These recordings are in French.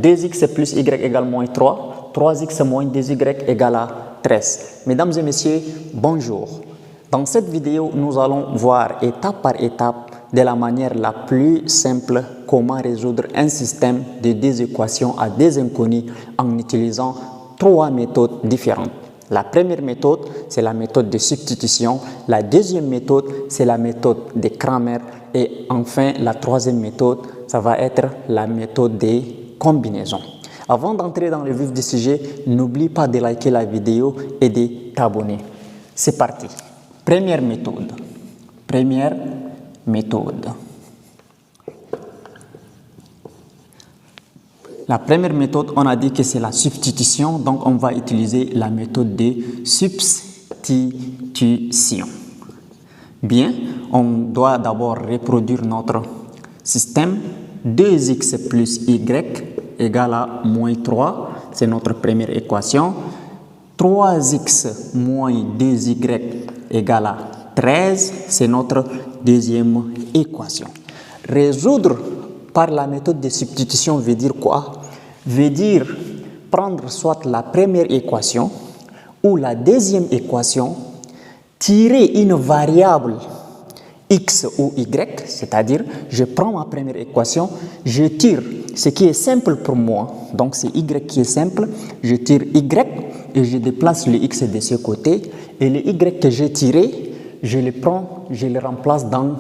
2x plus y égale moins 3, 3x moins 2y égale à 13. Mesdames et messieurs, bonjour. Dans cette vidéo, nous allons voir étape par étape, de la manière la plus simple, comment résoudre un système de deux équations à deux inconnus en utilisant trois méthodes différentes. La première méthode, c'est la méthode de substitution. La deuxième méthode, c'est la méthode de Cramer. Et enfin, la troisième méthode, ça va être la méthode des combinaisons. Avant d'entrer dans le vif du sujet, n'oublie pas de liker la vidéo et de t'abonner. C'est parti. Première méthode. Première méthode. La première méthode, on a dit que c'est la substitution, donc on va utiliser la méthode de substitution. Bien, on doit d'abord reproduire notre système. 2x plus y égale à moins 3, c'est notre première équation. 3x moins 2y égale à 13, c'est notre deuxième équation. Résoudre par la méthode de substitution veut dire quoi? Veut dire prendre soit la première équation ou la deuxième équation, tirer une variable x ou y, c'est-à-dire je prends ma première équation, je tire ce qui est simple pour moi, donc c'est y qui est simple, je tire y et je déplace le x de ce côté, et le y que j'ai tiré, je le prends, je le remplace dans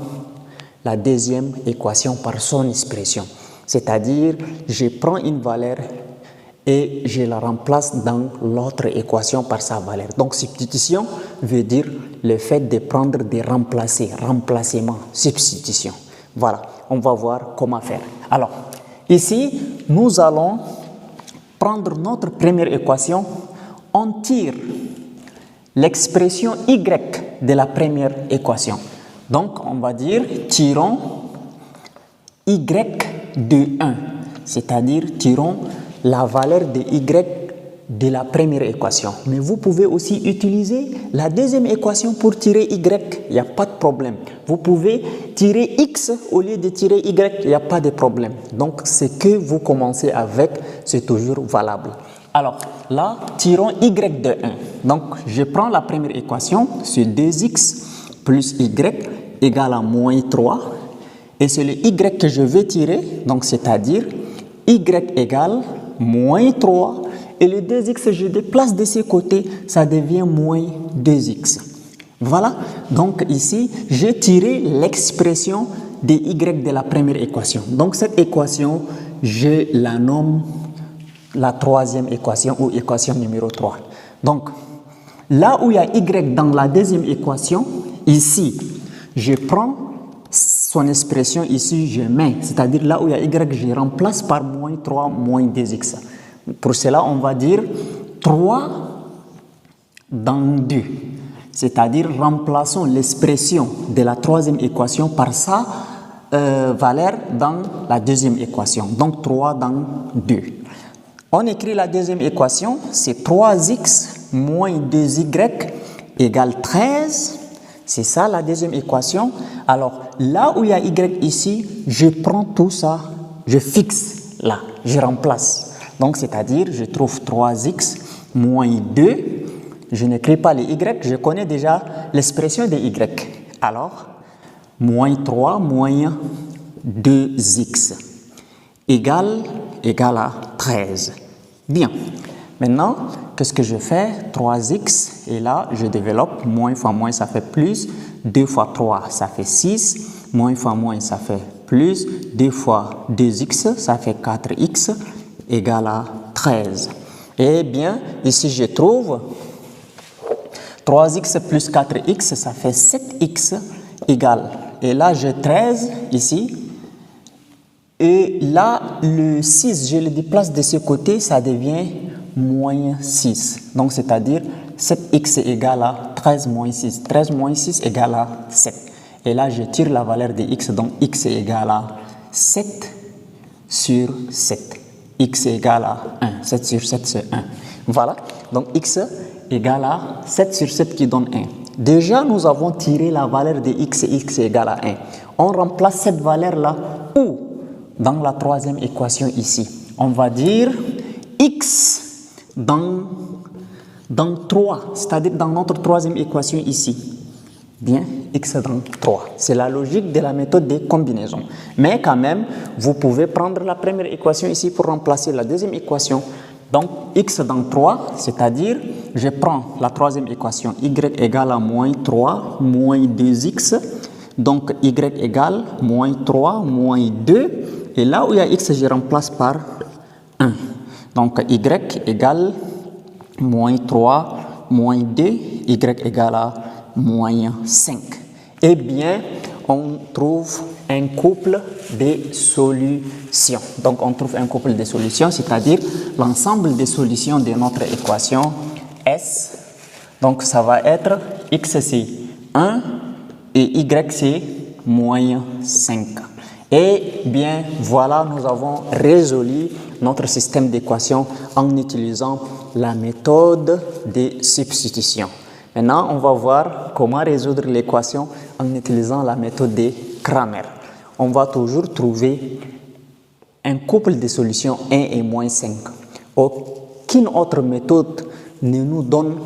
la deuxième équation par son expression. C'est-à-dire, je prends une valeur et je la remplace dans l'autre équation par sa valeur. Donc, substitution veut dire le fait de prendre, de remplacer, remplacement, substitution. Voilà, on va voir comment faire. Alors, ici, nous allons prendre notre première équation, on tire l'expression y de la première équation. Donc, on va dire, tirons y de 1, c'est-à-dire tirons la valeur de y de la première équation. Mais vous pouvez aussi utiliser la deuxième équation pour tirer y, il n'y a pas de problème. Vous pouvez tirer x au lieu de tirer y, il n'y a pas de problème. Donc, ce que vous commencez avec, c'est toujours valable. Alors, là, tirons y de 1. Donc, je prends la première équation, c'est 2x plus y égale à moins 3. Et c'est le y que je vais tirer, donc c'est-à-dire y égale moins 3. Et le 2x, je déplace de ce côté, ça devient moins 2x. Voilà, donc ici, j'ai tiré l'expression de y de la première équation. Donc cette équation, je la nomme la troisième équation ou équation numéro 3. Donc, là où il y a y dans la deuxième équation, ici, je prends son expression ici, je mets, c'est-à-dire là où il y a y, je remplace par moins 3, moins 2x. Pour cela, on va dire 3 dans 2, c'est-à-dire remplaçons l'expression de la troisième équation par sa valeur dans la deuxième équation, donc 3 dans 2. On écrit la deuxième équation, c'est 3x moins 2y égale 13. C'est ça la deuxième équation. Alors, là où il y a y ici, je prends tout ça, je fixe là, je remplace. Donc, c'est-à-dire, je trouve 3x moins 2. Je n'écris pas les y, je connais déjà l'expression des y. Alors, moins 3 moins 2x égale à 13. Bien. Maintenant, qu'est-ce que je fais? 3x, et là, je développe, moins fois moins, ça fait plus, 2 fois 3, ça fait 6, moins fois moins, ça fait plus, 2 fois 2x, ça fait 4x, égale à 13. Eh bien, ici, je trouve 3x plus 4x, ça fait 7x égale. Et là, j'ai 13 ici. Et là, le 6, je le déplace de ce côté, ça devient moins 6. Donc, c'est-à-dire 7x égale à 13 moins 6. 13 moins 6 égale à 7. Et là, je tire la valeur de x, donc x égale à 7 sur 7. X égale à 1. 7 sur 7, c'est 1. Voilà. Donc, x égale à 7 sur 7 qui donne 1. Déjà, nous avons tiré la valeur de x et x égale à 1. On remplace cette valeur-là où? Dans la troisième équation ici. On va dire x dans 3, c'est-à-dire dans notre troisième équation ici. Bien, x dans 3. C'est la logique de la méthode des combinaisons. Mais quand même, vous pouvez prendre la première équation ici pour remplacer la deuxième équation. Donc, x dans 3, c'est-à-dire, je prends la troisième équation, y égale à moins 3, moins 2x. Donc, y égale moins 3, moins 2. Et là où il y a x, je remplace par 1. Donc, y égale moins 3, moins 2, y égale à moins 5. Eh bien, on trouve un couple de solutions. Donc, on trouve un couple de solutions, c'est-à-dire l'ensemble des solutions de notre équation S. Donc, ça va être x c'est 1 et y c'est moins 5. Et bien, voilà, nous avons résolu notre système d'équations en utilisant la méthode de substitution. Maintenant, on va voir comment résoudre l'équation en utilisant la méthode de Cramer. On va toujours trouver un couple de solutions 1 et moins 5. Aucune autre méthode ne nous donne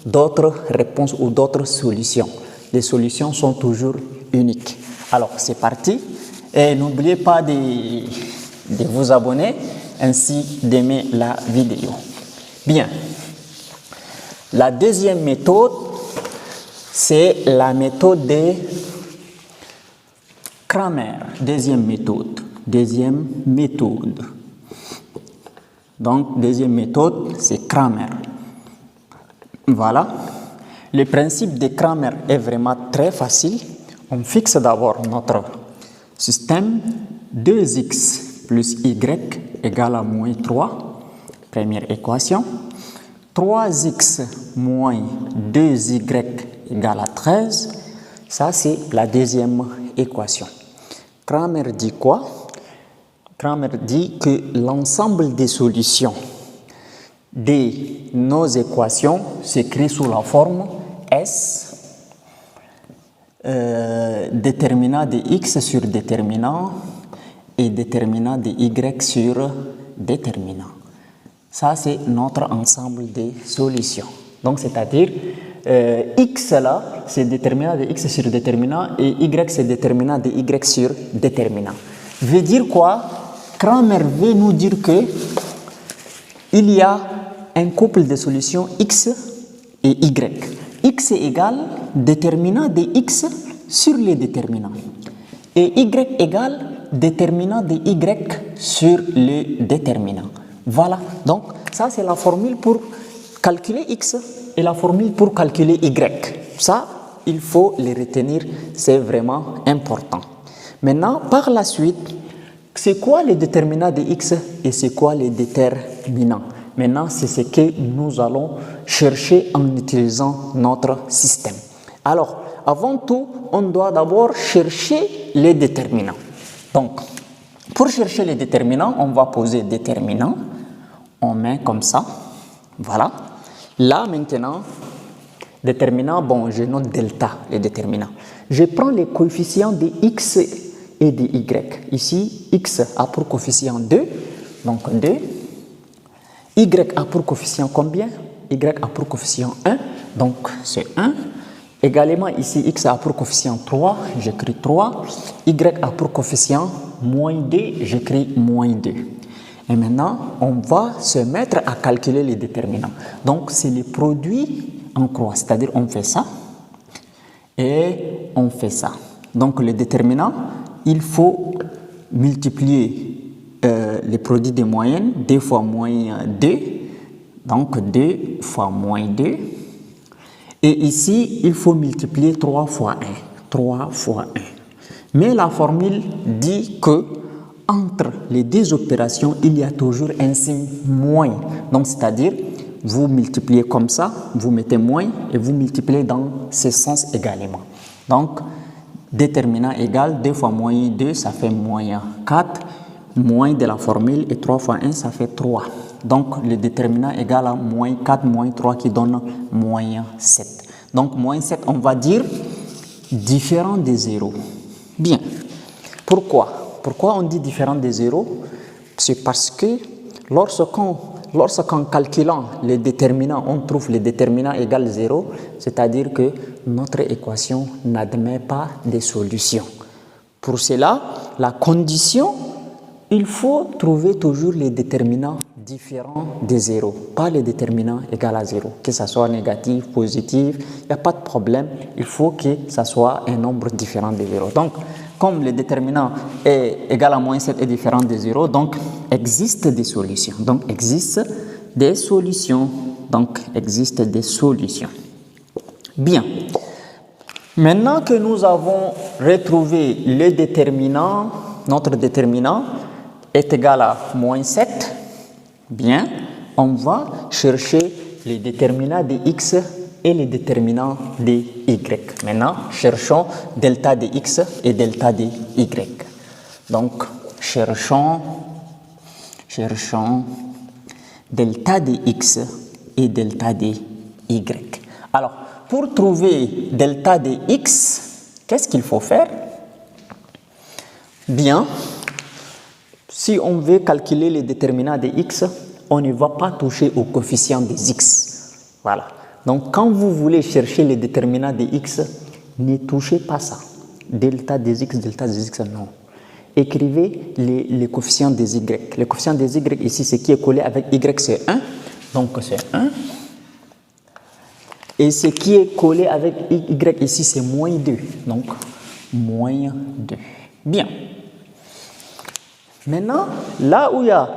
d'autres réponses ou d'autres solutions. Les solutions sont toujours uniques. Alors, c'est parti. Et n'oubliez pas de vous abonner ainsi d'aimer la vidéo. Bien. La deuxième méthode, c'est la méthode de Cramer. Deuxième méthode. Donc, deuxième méthode, c'est Cramer. Voilà. Le principe de Cramer est vraiment très facile. On fixe d'abord notre système 2x plus y égale à moins 3. Première équation. 3x moins 2y égale à 13. Ça, c'est la deuxième équation. Cramer dit quoi? Cramer dit que l'ensemble des solutions de nos équations s'écrit sous la forme S, déterminant de x sur déterminant et déterminant de y sur déterminant. Ça, c'est notre ensemble de solutions. Donc, c'est-à-dire, x là, c'est déterminant de x sur déterminant et y, c'est déterminant de y sur déterminant. Veut dire quoi? Cramer veut nous dire que il y a un couple de solutions x et y. X égale déterminant de x sur les déterminants. Et y égale déterminant de y sur les déterminants. Voilà, donc ça c'est la formule pour calculer x et la formule pour calculer y. Ça, il faut les retenir, c'est vraiment important. Maintenant, par la suite, c'est quoi les déterminants de x et c'est quoi les déterminants? Maintenant, c'est ce que nous allons chercher en utilisant notre système. Alors, avant tout, on doit d'abord chercher les déterminants. Donc, pour chercher les déterminants, on va poser déterminant. On met comme ça. Voilà. Là, maintenant, déterminant, bon, je note delta, les déterminants. Je prends les coefficients de x et de y. Ici, x a pour coefficient 2, donc 2. Y a pour coefficient combien? Y a pour coefficient 1, donc c'est 1. Également, ici, x a pour coefficient 3, j'écris 3. Y a pour coefficient moins 2, j'écris moins 2. Et maintenant, on va se mettre à calculer les déterminants. Donc, c'est les produits en croix, c'est-à-dire on fait ça et on fait ça. Donc, les déterminants, il faut multiplier les produits des moyennes, 2 fois moins 2, donc 2 fois moins 2. Et ici, il faut multiplier 3 fois 1. 3 fois 1. Mais la formule dit que entre les deux opérations, il y a toujours un signe moins. Donc, c'est-à-dire, vous multipliez comme ça, vous mettez moins et vous multipliez dans ce sens également. Donc, déterminant égal 2 fois moins 2, ça fait moins 4. Moins de la formule et 3 fois 1, ça fait 3. Donc, le déterminant égal à moins 4, moins 3 qui donne moins 7. Donc, moins 7, on va dire différent des 0. Bien. Pourquoi? Pourquoi on dit différent des 0? C'est parce que lorsqu'en calculant les déterminants, on trouve les déterminants égale 0, c'est-à-dire que notre équation n'admet pas de solution. Pour cela, la condition, il faut trouver toujours les déterminants différents de 0, pas les déterminants égaux à 0, que ce soit négatif, positif, il n'y a pas de problème, il faut que ce soit un nombre différent de 0. Donc, comme le déterminant est égal à moins 7 est différent de 0, donc existe des solutions. Donc, existe des solutions. Bien. Maintenant que nous avons retrouvé le déterminant, notre déterminant est égal à moins 7, bien, on va chercher les déterminants de x et les déterminants de y. Maintenant, cherchons delta de x et delta de y. Donc, cherchons delta de x et delta de y. Alors, pour trouver delta de x, qu'est-ce qu'il faut faire? Bien, si on veut calculer les déterminants de x, on ne va pas toucher au coefficient des x. Voilà. Donc, quand vous voulez chercher les déterminants de x, ne touchez pas ça. Delta des x, non. Écrivez les coefficients des y. Le coefficient des y ici, ce qui est collé avec y, c'est 1. Donc, c'est 1. Et ce qui est collé avec y ici, c'est moins 2. Donc, moins 2. Bien. Maintenant, là où il y a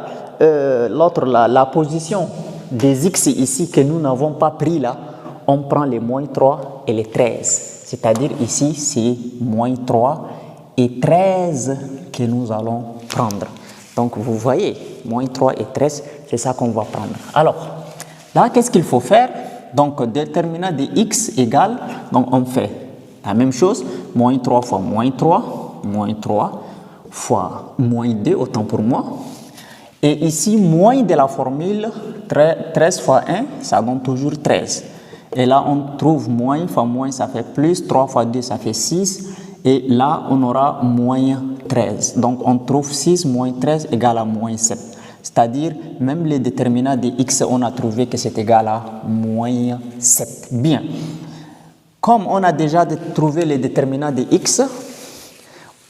la position des x ici que nous n'avons pas pris là, on prend les moins 3 et les 13. C'est-à-dire ici, c'est moins 3 et 13 que nous allons prendre. Donc, vous voyez, moins 3 et 13, c'est ça qu'on va prendre. Alors, là, qu'est-ce qu'il faut faire? Donc, déterminant de x égale, donc on fait la même chose, moins 3 fois moins 3 fois moins 2, autant pour moi. Et ici, moins de la formule, 13 fois 1, ça donne toujours 13. Et là, on trouve moins fois moins, ça fait plus, 3 fois 2, ça fait 6. Et là, on aura moins 13. Donc, on trouve 6 moins 13 égale à moins 7. C'est-à-dire, même les déterminants de x, on a trouvé que c'est égal à moins 7. Bien. Comme on a déjà trouvé les déterminants de x,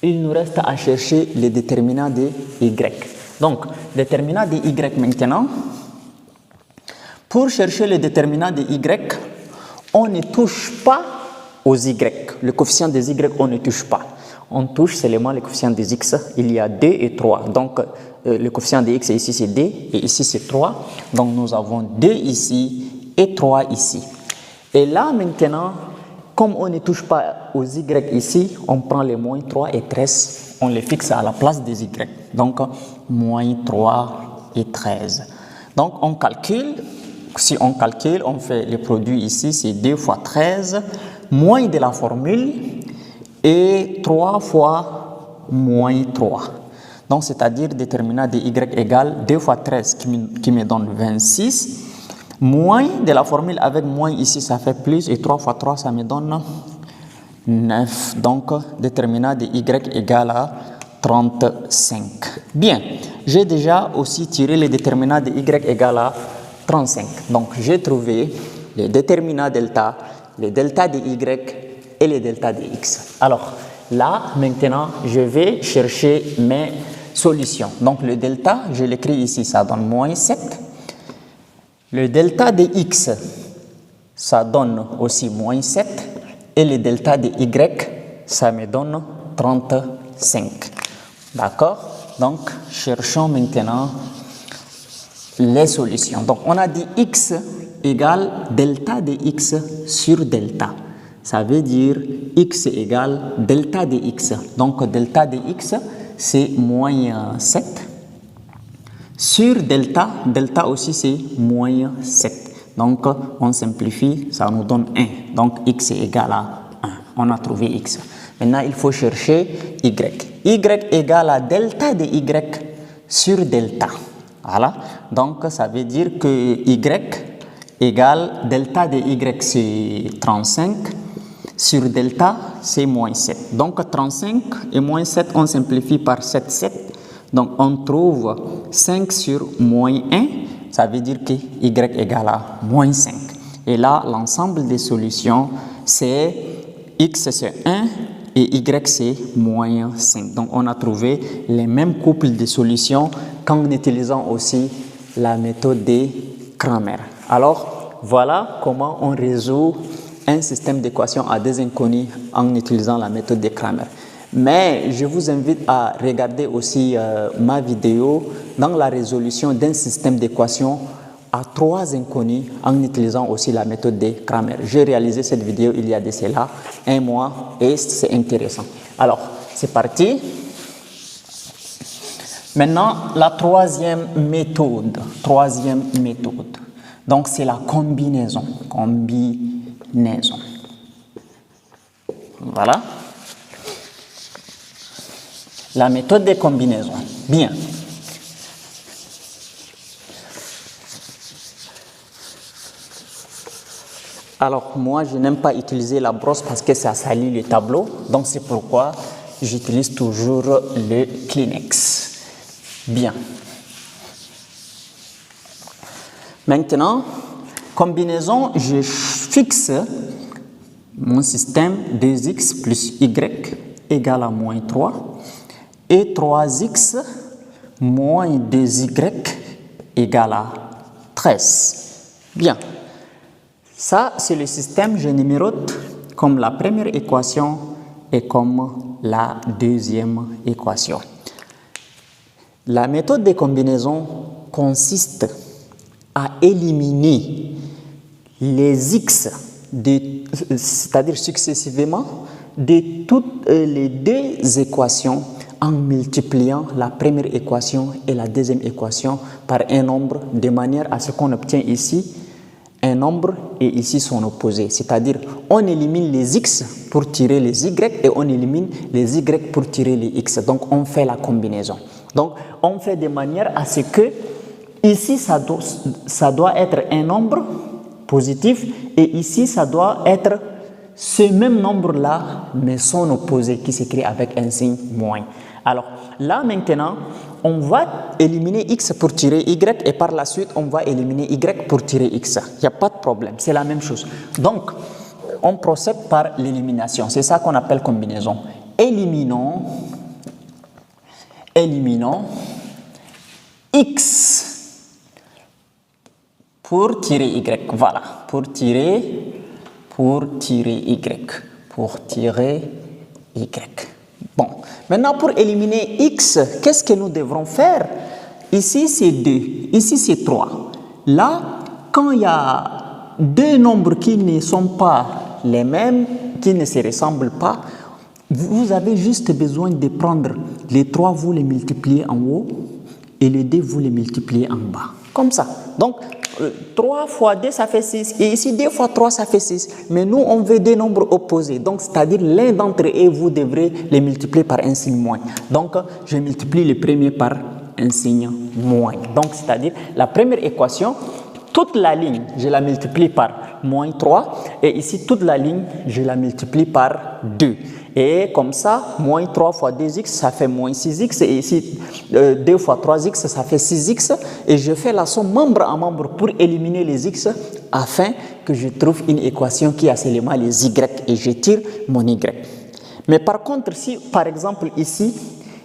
il nous reste à chercher les déterminants de y. Donc, déterminant de y maintenant. Pour chercher les déterminants de y, on ne touche pas aux y. Le coefficient des y, on ne touche pas. On touche seulement le coefficient des x. Il y a 2 et 3. Donc, le coefficient de x ici, c'est 2 et ici, c'est 3. Donc, nous avons 2 ici et 3 ici. Et là, maintenant, comme on ne touche pas aux y ici, on prend les moins 3 et 13. On les fixe à la place des y. Donc, moins 3 et 13. Donc, on calcule. Si on calcule, on fait le produit ici, c'est 2 fois 13, moins de la formule, et 3 fois moins 3. Donc, c'est-à-dire déterminant de y égale 2 fois 13 qui me donne 26, moins de la formule avec moins ici, ça fait plus, et 3 fois 3, ça me donne 9. Donc, déterminant de y égale à 35. Bien, j'ai déjà aussi tiré le déterminant de y égale à 35. Donc, j'ai trouvé les déterminants delta, les delta de y et les delta de x. Alors, là, maintenant, je vais chercher mes solutions. Donc, le delta, je l'écris ici, ça donne moins 7. Le delta de x, ça donne aussi moins 7. Et le delta de y, ça me donne 35. D'accord? Donc, cherchons maintenant les solutions. Donc, on a dit x égale delta de x sur delta. Ça veut dire x égale delta de x. Donc, delta de x, c'est moins 7. Sur delta, delta aussi, c'est moins 7. Donc, on simplifie, ça nous donne 1. Donc, x est égal à 1. On a trouvé x. Maintenant, il faut chercher y. Y égale à delta de y sur delta. Voilà, donc ça veut dire que y égale delta de y, c'est 35, sur delta, c'est moins 7. Donc 35 et moins 7, on simplifie par 7, 7. Donc, on trouve 5 sur moins 1, ça veut dire que y égale à moins 5. Et là, l'ensemble des solutions, c'est x c'est 1 et y c'est moins 5. Donc, on a trouvé les mêmes couples de solutions qu'en utilisant aussi la méthode de Cramer. Alors, voilà comment on résout un système d'équations à des inconnus en utilisant la méthode de Cramer. Mais je vous invite à regarder aussi ma vidéo dans la résolution d'un système d'équations à 3 inconnus en utilisant aussi la méthode de Cramer. J'ai réalisé cette vidéo il y a de cela 1 mois et c'est intéressant. Alors, c'est parti. Maintenant, la troisième méthode. Donc, c'est la combinaison. Voilà. La méthode de combinaison. Bien. Alors, moi, je n'aime pas utiliser la brosse parce que ça salit le tableau. Donc, c'est pourquoi j'utilise toujours le Kleenex. Bien. Maintenant, combinaison, je fixe mon système 2x plus y égale à moins 3 et 3x moins 2y égale à 13. Bien. Ça, c'est le système, je numérote comme la première équation et comme la deuxième équation. La méthode de combinaison consiste à éliminer les x, c'est-à-dire successivement, de toutes les deux équations en multipliant la première équation et la deuxième équation par un nombre de manière à ce qu'on obtient ici un nombre et ici son opposé. C'est-à-dire, on élimine les x pour tirer les y et on élimine les y pour tirer les x. Donc, on fait la combinaison. Donc, on fait de manière à ce que ici, ça doit être un nombre positif et ici, ça doit être ce même nombre-là, mais son opposé qui s'écrit avec un signe moins. Alors, là maintenant, on va éliminer x pour tirer y et par la suite, on va éliminer y pour tirer x. Il n'y a pas de problème, c'est la même chose. Donc, on procède par l'élimination. C'est ça qu'on appelle combinaison. Éliminons x pour tirer y. Voilà, pour tirer y. Bon, maintenant pour éliminer x, qu'est-ce que nous devrons faire? Ici c'est 2, ici c'est 3. Là, quand il y a deux nombres qui ne sont pas les mêmes, qui ne se ressemblent pas, vous avez juste besoin de prendre les 3, vous les multipliez en haut et les 2, vous les multipliez en bas. Comme ça. Donc, 3 fois 2, ça fait 6. Et ici, 2 fois 3, ça fait 6. Mais nous, on veut des nombres opposés. Donc, c'est-à-dire, l'un d'entre eux, vous devrez les multiplier par un signe moins. Donc, je multiplie le premier par un signe moins. Donc, c'est-à-dire, la première équation, toute la ligne, je la multiplie par moins 3. Et ici, toute la ligne, je la multiplie par 2. Et comme ça, moins 3 fois 2x, ça fait moins 6x. Et ici, 2 fois 3x, ça fait 6x. Et je fais la somme membre à membre pour éliminer les x afin que je trouve une équation qui a seulement les y. Et je tire mon y. Mais par contre, si par exemple ici,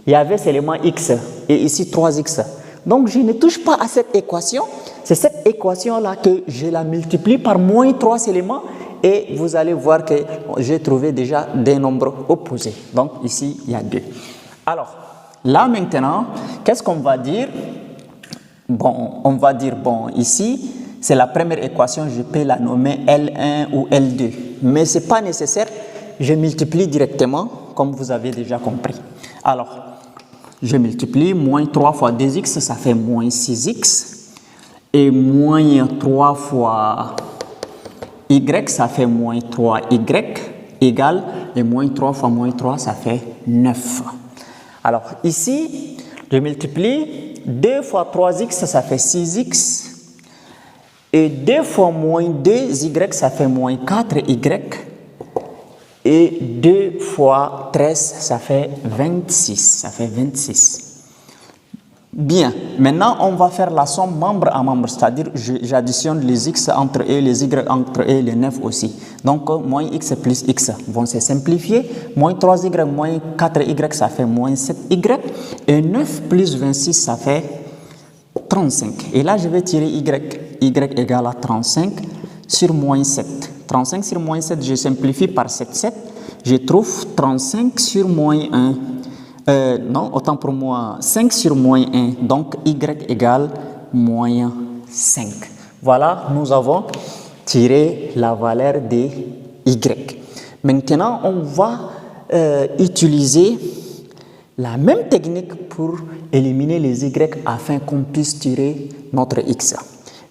il y avait seulement x et ici 3x. Donc, je ne touche pas à cette équation. C'est cette équation-là que je la multiplie par moins 3 seulement. Et vous allez voir que j'ai trouvé déjà des nombres opposés. Donc, ici, il y a 2. Alors, là maintenant, qu'est-ce qu'on va dire? Bon, on va dire, bon, ici, c'est la première équation, je peux la nommer L1 ou L2. Mais ce n'est pas nécessaire, je multiplie directement, comme vous avez déjà compris. Alors, je multiplie, moins 3 fois 2x, ça fait moins 6x. Et moins 3 fois y, ça fait moins 3y, égale, et moins 3 fois moins 3, ça fait 9. Alors, ici, je multiplie, 2 fois 3x, ça fait 6x, et 2 fois moins 2y, ça fait moins 4y, et 2 fois 13, ça fait 26. Bien, maintenant on va faire la somme membre à membre, c'est-à-dire j'additionne les x entre eux, les y entre eux, les 9 aussi. Donc moins x plus x vont se simplifier, moins 3y moins 4y ça fait moins 7y, et 9 plus 26 ça fait 35. Et là je vais tirer y égale à 35 sur moins 7. 35 sur moins 7, je simplifie par 7, je trouve 35 sur moins 1. Non, autant pour moi, 5 sur moins 1, donc y égale moins 5. Voilà, nous avons tiré la valeur de y. Maintenant, on va utiliser la même technique pour éliminer les y afin qu'on puisse tirer notre x.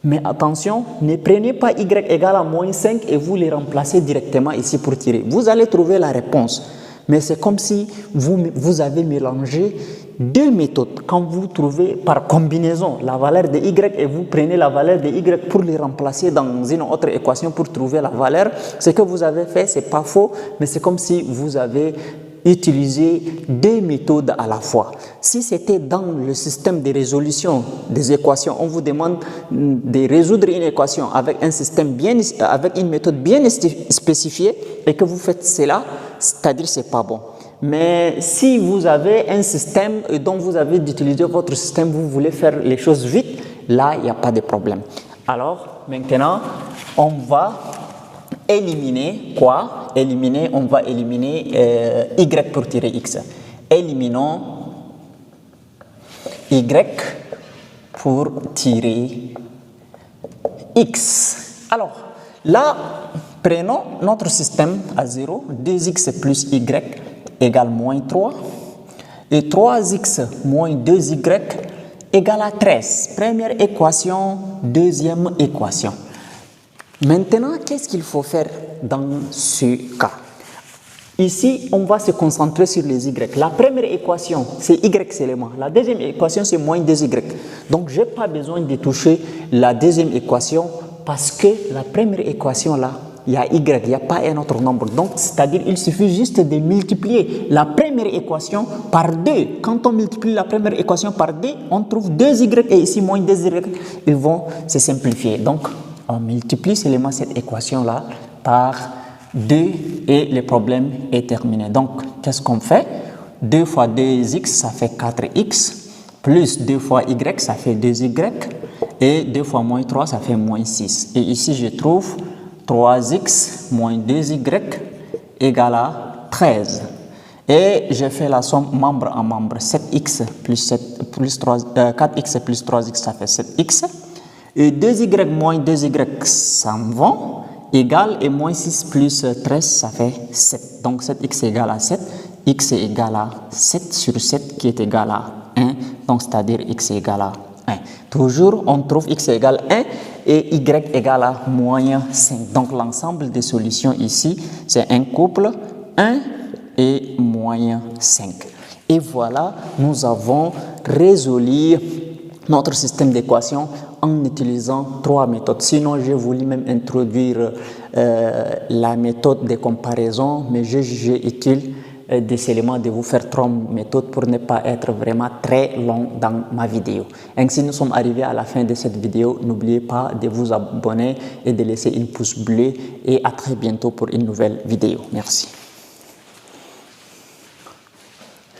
Mais attention, ne prenez pas y égale à moins 5 et vous les remplacez directement ici pour tirer. Vous allez trouver la réponse. Mais c'est comme si vous avez mélangé deux méthodes. Quand vous trouvez par combinaison la valeur de y et vous prenez la valeur de y pour les remplacer dans une autre équation pour trouver la valeur, ce que vous avez fait, ce n'est pas faux, mais c'est comme si vous avez utilisé deux méthodes à la fois. Si c'était dans le système de résolution des équations, on vous demande de résoudre une équation avec un système avec une méthode bien spécifiée et que vous faites cela, c'est-à-dire que ce n'est pas bon. Mais si vous avez un système dont vous avez d'utiliser votre système, vous voulez faire les choses vite, là, il n'y a pas de problème. Alors, maintenant, on va éliminer quoi? On va éliminer y pour tirer x. Éliminons y pour tirer x. Alors, là, prenons notre système à 0, 2x plus y égale moins 3, et 3x moins 2y égale à 13. Première équation, deuxième équation. Maintenant, qu'est-ce qu'il faut faire dans ce cas? Ici, on va se concentrer sur les y. La première équation, c'est y seulement. La deuxième équation, c'est moins 2y. Donc, je n'ai pas besoin de toucher la deuxième équation parce que la première équation là, il y a y, il n'y a pas un autre nombre. Donc, c'est-à-dire il suffit juste de multiplier la première équation par 2. Quand on multiplie la première équation par 2, on trouve 2y et ici moins 2y, ils vont se simplifier. Donc, on multiplie seulement cette équation-là par 2 et le problème est terminé. Donc, qu'est-ce qu'on fait? 2 fois 2x, ça fait 4x, plus 2 fois y, ça fait 2y, et 2 fois moins 3, ça fait moins 6. Et ici, je trouve 3x moins 2y égale à 13. Et je fais la somme membre à membre. 4x plus 3x, ça fait 7x. Et 2y moins 2y s'en vont, égale, et moins 6 plus 13, ça fait 7. Donc 7x égale à 7, x est égal à 7 sur 7 qui est égal à 1, donc c'est-à-dire x est égal à 1. Toujours, on trouve x égale 1 et y égale à moins 5. Donc l'ensemble des solutions ici, c'est un couple 1 et moins 5. Et voilà, nous avons résolu notre système d'équations en utilisant 3 méthodes. Sinon, j'ai voulu même introduire la méthode de comparaison, mais j'ai jugé utile des éléments de vous faire 3 méthodes pour ne pas être vraiment très long dans ma vidéo. Ainsi, nous sommes arrivés à la fin de cette vidéo. N'oubliez pas de vous abonner et de laisser une pouce bleu et à très bientôt pour une nouvelle vidéo. Merci.